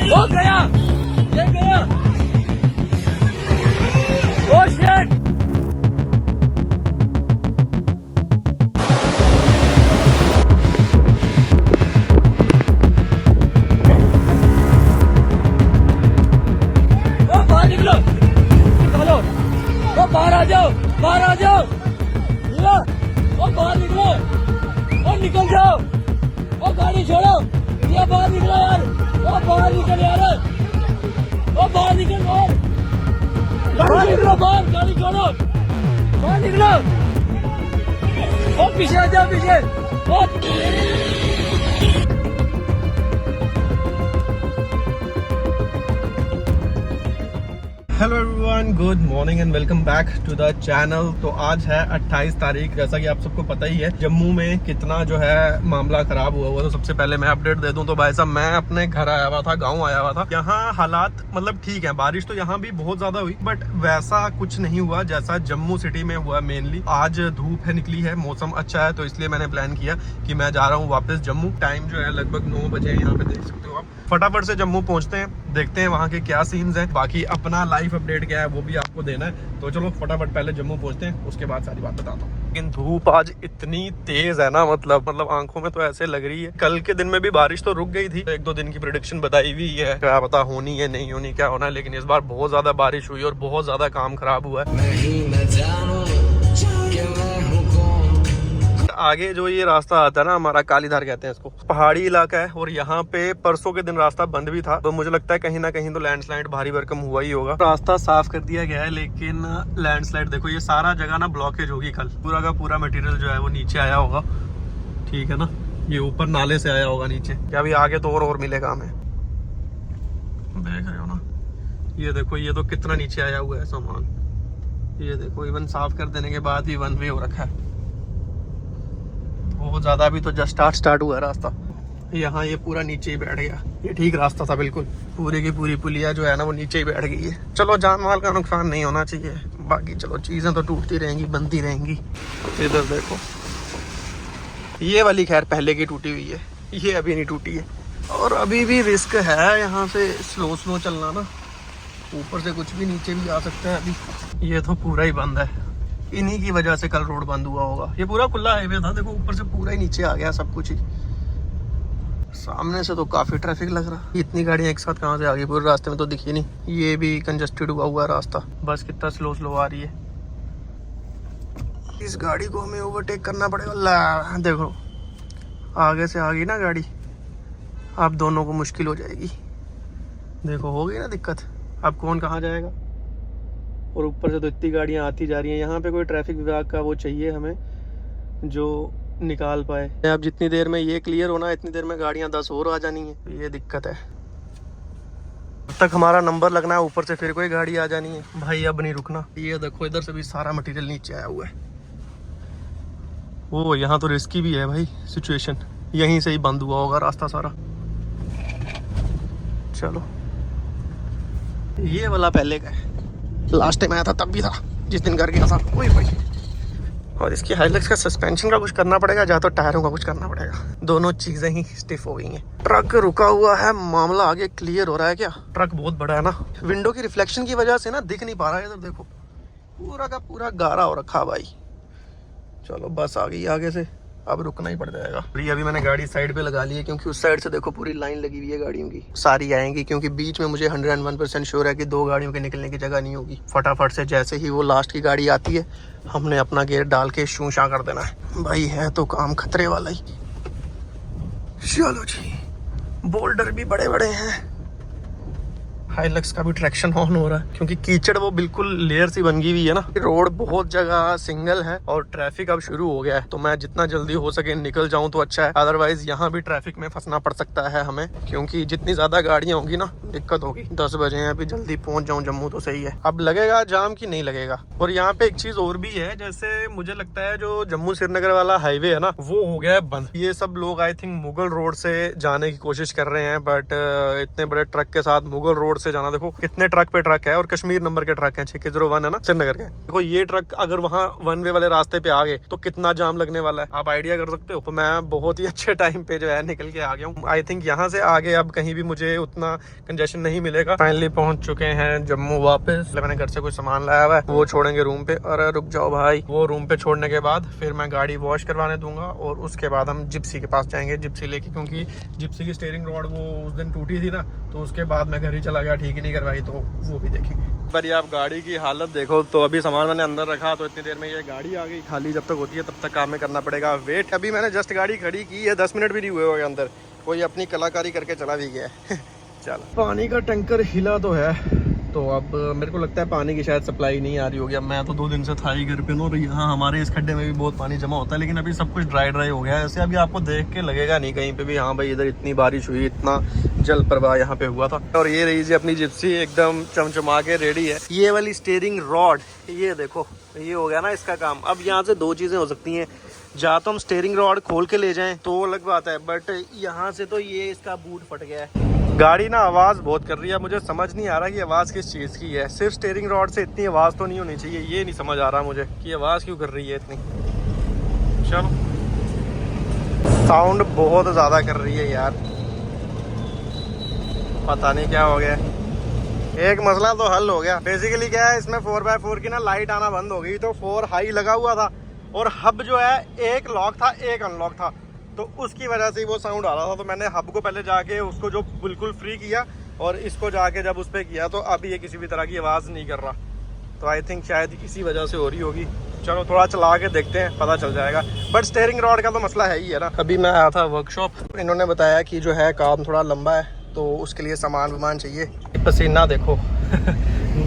ओ गया, ये गया। Oh shit. ओ बाहर निकलो, निकालो। ओ बाहर आ जाओ, बाहर आ जाओ। ओ बाहर निकलो, ओ निकल जाओ। ओ गाड़ी छोड़ो, ये बाहर निकलो यार। ओ बाहर निकल यार, ओ बाहर निकल बाहर। बाहर निकलो, बाहर गाड़ी छोड़ो, बाहर निकलो। ओ पीछे आ जाओ, पीछे। Oh hello everyone, good morning and welcome back to the channel. तो आज है 28 तारीख। जैसा कि आप सबको पता ही है जम्मू में कितना जो है मामला खराब हुआ हुआ। तो सबसे पहले मैं अपडेट दे दूं तो भाई साहब, मैं अपने घर आया हुआ था, गांव आया हुआ था। यहाँ हालात मतलब ठीक है, बारिश तो यहाँ भी बहुत ज्यादा हुई बट वैसा कुछ नहीं हुआ जैसा जम्मू सिटी में हुआ। मेनली आज धूप है निकली है, मौसम अच्छा है, तो इसलिए मैंने प्लान किया कि मैं जा रहा हूँ वापस जम्मू। टाइम जो है लगभग 9 बजे है, यहाँ पे देख सकते हो आप। फटाफट से जम्मू पहुंचते हैं, देखते हैं वहाँ के क्या सीन्स हैं, बाकी अपना लाइव अपडेट क्या है वो भी आपको देना है। तो चलो फटाफट पहले जम्मू पहुंचते हैं, उसके बाद सारी बात बताता हूँ। लेकिन धूप आज इतनी तेज है ना, मतलब आंखों में तो ऐसे लग रही है। कल के दिन में भी बारिश तो रुक गई थी, 1-2 दिन की प्रेडिक्शन बताई हुई है, क्या पता होनी है नहीं होनी, क्या होना है। लेकिन इस बार बहुत ज्यादा बारिश हुई और बहुत ज्यादा काम खराब हुआ है। आगे जो ये रास्ता आता है ना हमारा, कालीधार कहते हैं इसको, पहाड़ी इलाका है और यहाँ पे परसों के दिन रास्ता बंद भी था। तो मुझे लगता है कहीं ना कहीं तो लैंडस्लाइड भारी भरकम हुआ ही होगा। रास्ता साफ कर दिया गया है लेकिन लैंडस्लाइड देखो, ये सारा जगह ना ब्लॉकेज होगी। कल पूरा का पूरा मटेरियल जो है वो नीचे आया होगा, ठीक है ना। ये ऊपर नाले से आया होगा नीचे, क्या अभी आगे तो और मिलेगा हमें। देख रहे हो ना, ये देखो, ये तो कितना नीचे आया हुआ है सामान। ये देखो, इवन साफ कर देने के बाद भी वन वे हो रखा है बहुत ज्यादा। अभी तो जस्ट स्टार्ट हुआ है रास्ता। यहाँ ये पूरा नीचे ही बैठ गया, ये ठीक रास्ता था बिल्कुल। पूरी की पूरी पुलिया जो है ना वो नीचे ही बैठ गई है। चलो जान माल का नुकसान नहीं होना चाहिए, बाकी चलो चीजें तो टूटती रहेंगी, बनती रहेंगी। इधर देखो, ये वाली खैर पहले की टूटी हुई है, ये अभी नहीं टूटी है। और अभी भी रिस्क है यहाँ से स्लो चलना ना, ऊपर से कुछ भी नीचे भी आ सकता है। अभी ये तो पूरा ही बंद है, इन्हीं की वजह से कल रोड बंद हुआ होगा। ये पूरा खुला हाईवे था, देखो ऊपर से पूरा ही नीचे आ गया सब कुछ ही। सामने से तो काफी ट्रैफिक लग रहा, इतनी गाड़ियां एक साथ कहाँ से आ गई, पूरे रास्ते में तो दिखी नहीं। ये भी कंजस्टेड हुआ रास्ता, बस कितना स्लो आ रही है। इस गाड़ी को हमें ओवरटेक करना पड़ेगा। ला देखो, आगे से आ गई ना गाड़ी, अब दोनों को मुश्किल हो जाएगी। देखो हो गई ना दिक्कत, अब कौन कहाँ जाएगा। और ऊपर से तो इतनी गाड़ियां आती जा रही हैं। यहाँ पे कोई ट्रैफिक विभाग का वो चाहिए हमें जो निकाल पाए। अब जितनी देर में ये क्लियर होना, इतनी देर में गाड़ियां 10 और आ जानी है, ये दिक्कत है। अब तक हमारा नंबर लगना है, ऊपर से फिर कोई गाड़ी आ जानी है भाई, अब नहीं रुकना। ये देखो, इधर से भी सारा मटेरियल नीचे आया हुआ है। वो यहाँ तो रिस्की भी है भाई सिचुएशन, यहीं से ही बंद हुआ होगा रास्ता सारा। चलो, ये वाला पहले का है, लास्ट टाइम आया था तब भी था, जिस दिन घर गया था वही भाई। और इसकी हाइलक्स का सस्पेंशन का कुछ करना पड़ेगा, या तो टायरों का कुछ करना पड़ेगा। दोनों चीजें ही स्टिफ हो गई हैं। ट्रक रुका हुआ है, मामला आगे क्लियर हो रहा है क्या। ट्रक बहुत बड़ा है ना, विंडो की रिफ्लेक्शन की वजह से ना दिख नहीं पा रहा है। इधर देखो, पूरा का पूरा गारा हो रखा भाई। चलो बस आ गई आगे से, अब रुकना ही पड़ जाएगा। अभी मैंने गाड़ी साइड पे लगा ली है, क्योंकि उस साइड से देखो पूरी लाइन लगी हुई है गाड़ियों की, सारी आएंगी। क्योंकि बीच में मुझे 101% श्योर है कि 2 गाड़ियों के निकलने की जगह नहीं होगी। फटाफट से जैसे ही वो लास्ट की गाड़ी आती है, हमने अपना गेयर डाल के शूशा कर देना है भाई। है तो काम खतरे वाला ही। चलो जी, बोल्डर भी बड़े बड़े हैं, हाइलक्स का भी ट्रैक्शन ऑन हो रहा है, क्योंकि कीचड़ वो बिल्कुल लेयर सी बन गई हुई है ना। रोड बहुत जगह सिंगल है और ट्रैफिक अब शुरू हो गया है, तो मैं जितना जल्दी हो सके निकल जाऊं तो अच्छा है। अदरवाइज यहाँ भी ट्रैफिक में फंसना पड़ सकता है हमें, क्योंकि जितनी ज्यादा गाड़ियां होंगी ना दिक्कत होगी। 10 बजे हैं, अभी जल्दी पहुंच जाऊं जम्मू तो सही है। अब लगेगा जाम की नहीं लगेगा। और यहाँ पे एक चीज और भी है, जैसे मुझे लगता है जो जम्मू श्रीनगर वाला हाईवे है ना, वो हो गया है बंद। ये सब लोग आई थिंक मुगल रोड से जाने की कोशिश कर रहे हैं, बट इतने बड़े ट्रक के साथ मुगल रोड से जाना। देखो कितने ट्रक पे ट्रक है और कश्मीर नंबर के ट्रक हैं, 601 है ना श्रीनगर के। देखो ये ट्रक अगर वहाँ वन वे वाले रास्ते पे आ गए तो कितना जाम लगने वाला है, आप आइडिया कर सकते हो। तो मैं बहुत ही अच्छे टाइम पे जो है निकल के आ गया हूँ। आई थिंक यहाँ से आगे अब कहीं भी मुझे उतना कंजेशन नहीं मिलेगा। फाइनली पहुंच चुके हैं जम्मू वापस। मैंने घर से कुछ सामान लाया हुआ है, वो छोड़ेंगे रूम पे। अरे रुक जाओ भाई, वो रूम पे छोड़ने के बाद फिर मैं गाड़ी वॉश करवाने दूंगा और उसके बाद हम जिप्सी के पास जाएंगे, जिप्सी लेके, क्योंकि जिप्सी की स्टीयरिंग रॉड वो उस दिन टूटी थी ना, तो उसके बाद मैं घर ही चला गया, ठीक ही नहीं करवाई, तो वो भी देखेंगे। पर ये आप गाड़ी की हालत देखो। तो अभी सामान मैंने अंदर रखा तो इतनी देर में ये गाड़ी आ गई। खाली जब तक होती है तब तक काम में करना पड़ेगा वेट। अभी मैंने जस्ट गाड़ी खड़ी की है, 10 मिनट भी नहीं हुए होंगे अंदर, कोई अपनी कलाकारी करके चला भी गया है। चल, पानी का टैंकर हिला तो है, तो अब मेरे को लगता है पानी की शायद सप्लाई नहीं आ रही होगी। अब मैं तो 2 दिन से था ही घर पे ना, और यहाँ हमारे इस खड्डे में भी बहुत पानी जमा होता है, लेकिन अभी सब कुछ ड्राई हो गया है। ऐसे अभी आपको देख के लगेगा नहीं कहीं पे भी हाँ भाई इधर इतनी बारिश हुई, इतना जल प्रवाह यहाँ पे हुआ था। और ये रही जी अपनी जिप्सी, एकदम चमचमा के रेडी है। ये वाली स्टीयरिंग रॉड, ये देखो, ये हो गया ना इसका काम। अब यहाँ से 2 चीज़ें हो सकती हैं, या तो हम स्टीयरिंग रॉड खोल के ले जाएं तो अलग बात है, बट यहाँ से तो ये इसका बूट फट गया है। गाड़ी ना आवाज़ बहुत कर रही है, मुझे समझ नहीं आ रहा कि आवाज़ किस चीज़ की है। सिर्फ स्टीयरिंग रॉड से इतनी आवाज़ तो नहीं होनी चाहिए, ये नहीं समझ आ रहा मुझे कि आवाज़ क्यों कर रही है इतनी। चलो, साउंड बहुत ज़्यादा कर रही है यार, पता नहीं क्या हो गया। एक मसला तो हल हो गया। बेसिकली क्या है, इसमें 4x4 की ना लाइट आना बंद हो गई, तो 4 हाई लगा हुआ था और हब जो है एक लॉक था एक अनलॉक था, तो उसकी वजह से वो साउंड आ रहा था। तो मैंने हब को पहले जाके उसको जो बिल्कुल फ्री किया और इसको जाके जब उस पर किया तो अभी ये किसी भी तरह की आवाज़ नहीं कर रहा। तो आई थिंक शायद इसी वजह से हो रही होगी। चलो थोड़ा चला के देखते हैं, पता चल जाएगा। बट स्टीयरिंग रॉड का तो मसला है ही है ना। अभी मैं आया था वर्कशॉप, इन्होंने बताया कि जो है काम थोड़ा लंबा है, तो उसके लिए सामान वामान चाहिए। पसीना देखो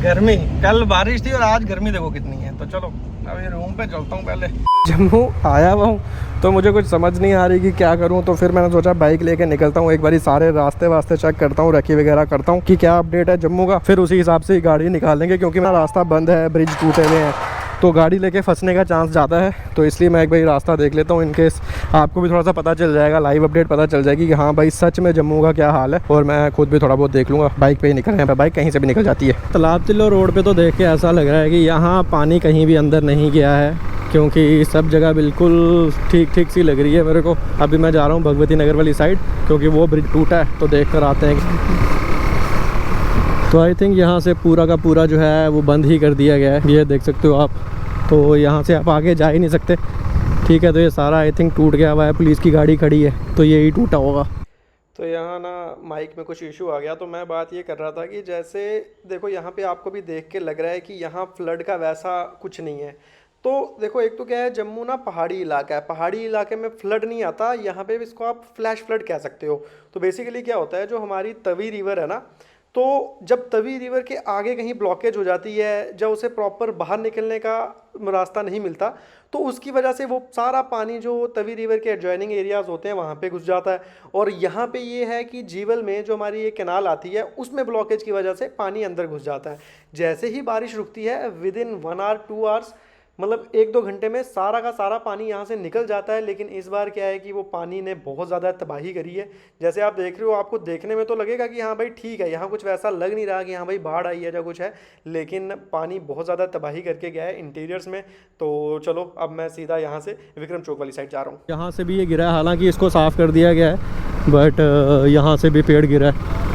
गर्मी, कल बारिश थी और आज गर्मी देखो कितनी है। तो चलो अभी रूम पे चलता हूँ। पहले जम्मू आया हुआ हूँ तो मुझे कुछ समझ नहीं आ रही कि क्या करूँ, तो फिर मैंने सोचा बाइक लेके निकलता हूँ, एक बारी सारे रास्ते वास्ते चेक करता हूँ, रखी वगैरह करता हूँ कि क्या अपडेट है जम्मू का, फिर उसी हिसाब से गाड़ी निकालेंगे। क्योंकि मेरा रास्ता बंद है, ब्रिज टूटे हुए हैं, तो गाड़ी लेके फंसने का चांस ज़्यादा है। तो इसलिए मैं एक बार रास्ता देख लेता हूँ, इनकेस आपको भी थोड़ा सा पता चल जाएगा, लाइव अपडेट पता चल जाएगी कि हाँ भाई सच में जम्मू का क्या हाल है। और मैं खुद भी थोड़ा बहुत देख लूँगा, बाइक पे ही निकल रहे हैं, बाइक कहीं से भी निकल जाती है। तालाब तिल्लो रोड पे तो देख के ऐसा लग रहा है कि यहाँ पानी कहीं भी अंदर नहीं गया है, क्योंकि सब जगह बिल्कुल ठीक ठीक सी लग रही है मेरे को। अभी मैं जा रहा हूँ भगवती नगर वाली साइड, क्योंकि वो ब्रिज टूटा है, तो देख कर आते हैं। तो आई थिंक यहाँ से पूरा का पूरा जो है वो बंद ही कर दिया गया है, ये देख सकते हो आप। तो यहाँ से आप आगे जा ही नहीं सकते, ठीक है। तो ये सारा आई थिंक टूट गया हुआ है, पुलिस की गाड़ी खड़ी है तो यही टूटा होगा। तो यहाँ ना माइक में कुछ इशू आ गया, तो मैं बात ये कर रहा था कि जैसे देखो यहाँ पे आपको भी देख के लग रहा है कि यहाँ फ्लड का वैसा कुछ नहीं है। तो देखो एक तो क्या है, जम्मू ना पहाड़ी इलाका है, पहाड़ी इलाके में फ्लड नहीं आता, यहाँ पे इसको आप फ्लैश फ्लड कह सकते हो। तो बेसिकली क्या होता है, जो हमारी तवी रिवर है ना, तो जब तवी रिवर के आगे कहीं ब्लॉकेज हो जाती है, जब उसे प्रॉपर बाहर निकलने का रास्ता नहीं मिलता, तो उसकी वजह से वो सारा पानी जो तवी रिवर के एडजॉइनिंग एरियाज़ होते हैं वहाँ पे घुस जाता है। और यहाँ पे ये है कि जीवल में जो हमारी ये कैनाल आती है, उसमें ब्लॉकेज की वजह से पानी अंदर घुस जाता है। जैसे ही बारिश रुकती है, विद इन 1 आवर 2 आवर्स, मतलब 1-2 घंटे में सारा का सारा पानी यहाँ से निकल जाता है। लेकिन इस बार क्या है कि वो पानी ने बहुत ज़्यादा तबाही करी है। जैसे आप देख रहे हो, आपको देखने में तो लगेगा कि हाँ भाई ठीक है, यहाँ कुछ वैसा लग नहीं रहा कि हाँ भाई बाढ़ आई है या कुछ है, लेकिन पानी बहुत ज़्यादा तबाही करके गया है इंटीरियर्स में। तो चलो अब मैं सीधा यहाँ से विक्रम चौक वाली साइड जा रहा हूँ। यहाँ से भी ये गिरा है, हालाँकि इसको साफ़ कर दिया गया है, बट यहाँ से भी पेड़ गिरा है।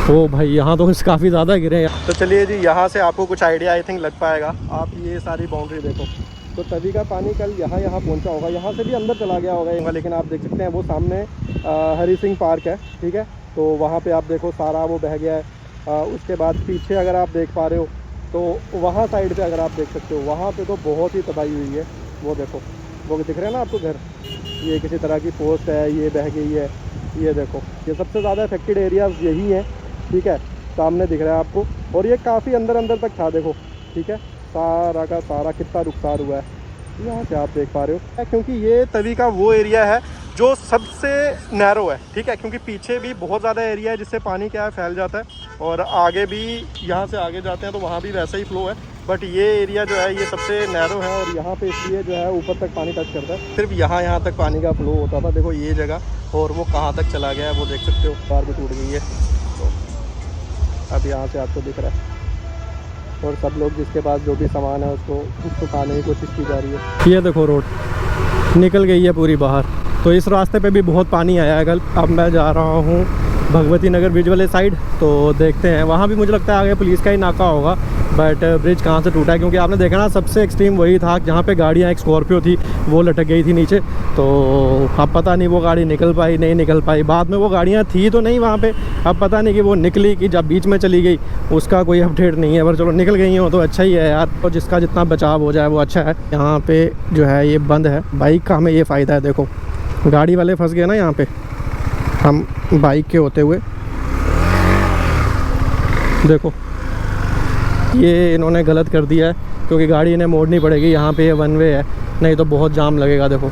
ओ भाई यहाँ तो काफ़ी ज़्यादा गिरे हैं। तो चलिए जी, यहाँ से आपको कुछ आइडिया आई थिंक लग पाएगा। आप ये सारी बाउंड्री देखो, तो तभी का पानी कल यहाँ पहुँचा होगा, यहाँ से भी अंदर चला गया होगा, लेकिन आप देख सकते हैं वो सामने हरी सिंह पार्क है, ठीक है। तो वहाँ पे आप देखो सारा वो बह गया है। उसके बाद पीछे अगर आप देख पा रहे हो, तो वहाँ साइड पे अगर आप देख सकते हो, वहाँ पे तो बहुत ही तबाही हुई है। वो देखो, वो दिख रहे हैं ना आपको घर, ये किसी तरह की पोस्ट है, ये बह गई है। ये देखो, ये सबसे ज़्यादा अफेक्टेड एरियाज़ यही हैं, ठीक है, सामने दिख रहा है आपको। और ये काफ़ी अंदर तक था, देखो, ठीक है, सारा का सारा कितना नुकसान हुआ है, यहाँ से आप देख पा रहे हो। क्योंकि ये तवी का वो एरिया है जो सबसे नैरो है, ठीक है, क्योंकि पीछे भी बहुत ज़्यादा एरिया है जिससे पानी क्या है फैल जाता है, और आगे भी यहाँ से आगे जाते हैं तो वहाँ भी वैसा ही फ्लो है। बट ये एरिया जो है ये सबसे नैरो है, और यहाँ पे इसलिए जो है ऊपर तक पानी टच करता है। सिर्फ यहाँ तक पानी का फ्लो होता था, देखो ये जगह, और वो कहाँ तक चला गया है वो देख सकते हो, कार भी टूट गई है। तो अब यहाँ से आपको दिख रहा है, और सब लोग जिसके पास जो भी सामान है उसको खाने की कोशिश की जा रही है। ये देखो रोड निकल गई है पूरी बाहर। तो इस रास्ते पे भी बहुत पानी आया है कल। अब मैं जा रहा हूँ भगवती नगर ब्रिज वाले साइड, तो देखते हैं वहाँ भी मुझे लगता है आगे पुलिस का ही नाका होगा। बट ब्रिज कहाँ से टूटा है, क्योंकि आपने देखा ना सबसे एक्सट्रीम वही था जहाँ पे गाड़ियाँ, एक स्कॉर्पियो थी वो लटक गई थी नीचे। तो अब पता नहीं वो गाड़ी निकल पाई नहीं निकल पाई। बाद में वो गाड़ियाँ थी तो नहीं वहाँ पे, अब पता नहीं कि वो निकली कि जब बीच में चली गई, उसका कोई अपडेट नहीं है। पर चलो निकल गई हो तो अच्छा ही है यार, और जिसका जितना बचाव हो जाए वो अच्छा है। यहाँ पे जो है ये बंद है, बाइक का हमें ये फ़ायदा है। देखो गाड़ी वाले फंस गए ना यहाँ पे, हम बाइक के होते हुए देखो ये इन्होंने गलत कर दिया है, क्योंकि गाड़ी इन्हें मोड़नी पड़ेगी। यहाँ पे ये वन वे है, नहीं तो बहुत जाम लगेगा। देखो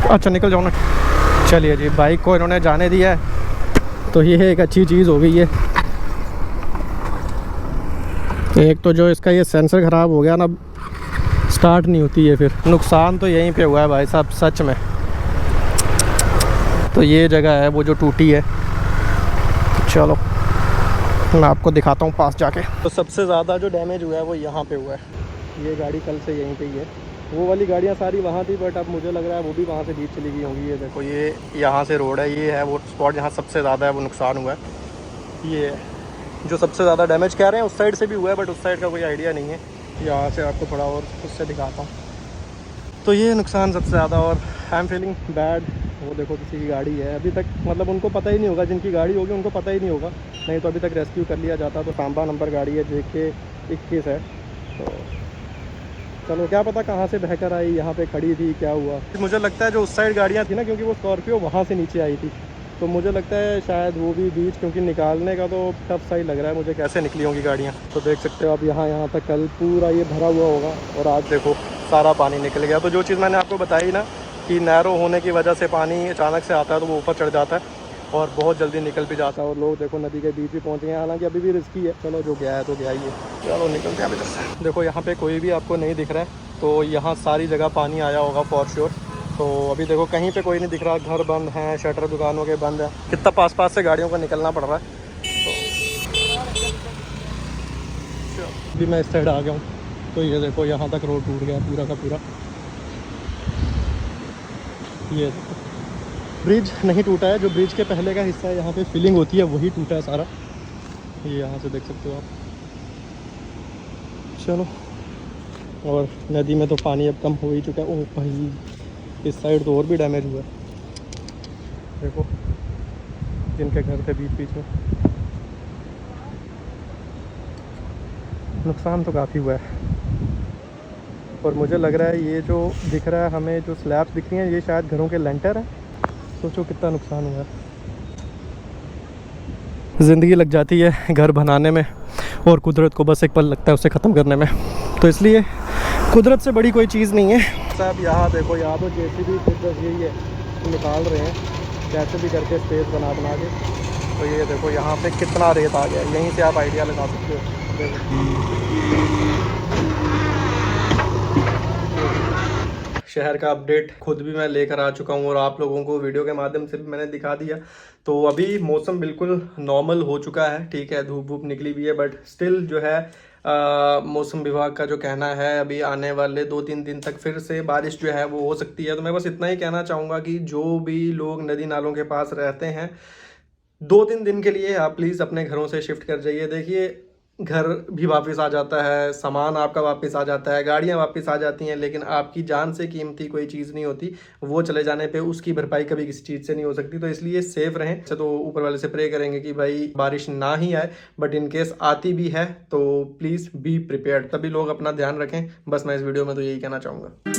अच्छा निकल जाओ ना। चलिए जी, बाइक को इन्होंने जाने दिया है, तो ये एक अच्छी चीज़ हो गई है। एक तो जो इसका ये सेंसर ख़राब हो गया ना, स्टार्ट नहीं होती है फिर। नुकसान तो यहीं पे हुआ है भाई साहब सच में। तो ये जगह है वो जो टूटी है। चलो मैं आपको दिखाता हूँ पास जाके। तो सबसे ज़्यादा जो डैमेज हुआ है वो यहाँ पे हुआ है। ये गाड़ी कल से यहीं पे ही है, वो वाली गाड़ियाँ सारी वहाँ थी, बट अब मुझे लग रहा है वो भी वहाँ से बीच चली गई होंगी। ये देखो ये यहाँ से रोड है, ये है वो स्पॉट जहाँ सबसे ज़्यादा है वो नुकसान हुआ है। ये जो सबसे ज़्यादा डैमेज कह रहे हैं उस साइड से भी हुआ है, बट उस साइड का कोई आइडिया नहीं है। यहाँ से आपको थोड़ा और उससे दिखाता हूँ। तो ये नुकसान सबसे ज़्यादा, और आई एम फीलिंग बैड। वो देखो किसी की गाड़ी है, अभी तक मतलब उनको पता ही नहीं होगा, जिनकी गाड़ी होगी उनको पता ही नहीं होगा, नहीं तो अभी तक रेस्क्यू कर लिया जाता। तो सांबा नंबर गाड़ी है, JK 21 है। तो चलो क्या पता कहाँ से बहकर आई, यहाँ पे खड़ी थी, क्या हुआ। मुझे लगता है जो उस साइड गाड़ियाँ थी ना, क्योंकि वो स्कॉर्पियो वहाँ से नीचे आई थी, तो मुझे लगता है शायद वो भी बीच, क्योंकि निकालने का तो टफ सा ही लग रहा है मुझे, कैसे निकली होंगी गाड़ियाँ। तो देख सकते हो आप यहाँ तक कल पूरा ये भरा हुआ होगा, और आज देखो सारा पानी निकल गया। तो जो चीज़ मैंने आपको बताई ना कि नैरो होने की वजह से पानी अचानक से आता है तो वो ऊपर चढ़ जाता है और बहुत जल्दी निकल भी जाता है। और लोग देखो नदी के बीच भी पहुँच गए हैं, हालांकि अभी भी रिस्की है। चलो जो गया है तो गया ही है, चलो निकलते हैं इधर से। देखो यहाँ पे कोई भी आपको नहीं दिख रहा है, तो यहाँ सारी जगह पानी आया होगा फॉर श्योर। तो अभी देखो कहीं पे कोई नहीं दिख रहा, घर बंद हैं, शटर दुकानों के बंद है, कितना पास से गाड़ियों को निकलना पड़ रहा है। तो अभी मैं इस साइड आ गया हूँ, तो ये देखो यहाँ तक रोड टूट गया पूरा का पूरा। ये देखो ब्रिज नहीं टूटा है, जो ब्रिज के पहले का हिस्सा है यहाँ पे फिलिंग होती है वही टूटा है सारा। ये यहाँ से देख सकते हो आप। चलो, और नदी में तो पानी अब कम हो ही चुका है। ओह भाई इस साइड तो और भी डैमेज हुआ है, देखो जिनके घर थे बीच बीच में नुकसान तो काफ़ी हुआ है। और मुझे लग रहा है ये जो दिख रहा है हमें, जो स्लैब्स दिख रही हैं, ये शायद घरों के लेंटर हैं। सोचो कितना नुकसान हुआ है। ज़िंदगी लग जाती है घर बनाने में, और कुदरत को बस एक पल लगता है उसे ख़त्म करने में। तो इसलिए कुदरत से बड़ी कोई चीज़ नहीं है। साहब यहाँ देखो, यहाँ तो JCB खुद बस यही है, निकाल रहे हैं कैसे भी करके स्पेस बना के। तो ये देखो यहाँ पे कितना रेत आ गया, यहीं से आप आइडिया लगा सकते हो। शहर का अपडेट खुद भी मैं लेकर आ चुका हूँ, और आप लोगों को वीडियो के माध्यम से भी मैंने दिखा दिया। तो अभी मौसम बिल्कुल नॉर्मल हो चुका है, ठीक है, धूप वूप निकली भी है, बट स्टिल जो है मौसम विभाग का जो कहना है अभी आने वाले 2-3 दिन तक फिर से बारिश जो है वो हो सकती है। तो मैं बस इतना ही कहना चाहूँगा कि जो भी लोग नदी नालों के पास रहते हैं 2-3 दिन के लिए आप प्लीज़ अपने घरों से शिफ्ट कर जाइए। देखिए घर भी वापस आ जाता है, सामान आपका वापस आ जाता है, गाड़ियाँ वापस आ जाती हैं, लेकिन आपकी जान से कीमती कोई चीज़ नहीं होती। वो चले जाने पे उसकी भरपाई कभी किसी चीज़ से नहीं हो सकती। तो इसलिए सेफ रहें। अच्छा, तो ऊपर वाले से प्रे करेंगे कि भाई बारिश ना ही आए, बट इन केस आती भी है तो प्लीज़ बी प्रिपेयर्ड। तभी लोग अपना ध्यान रखें। बस मैं इस वीडियो में तो यही कहना चाहूँगा।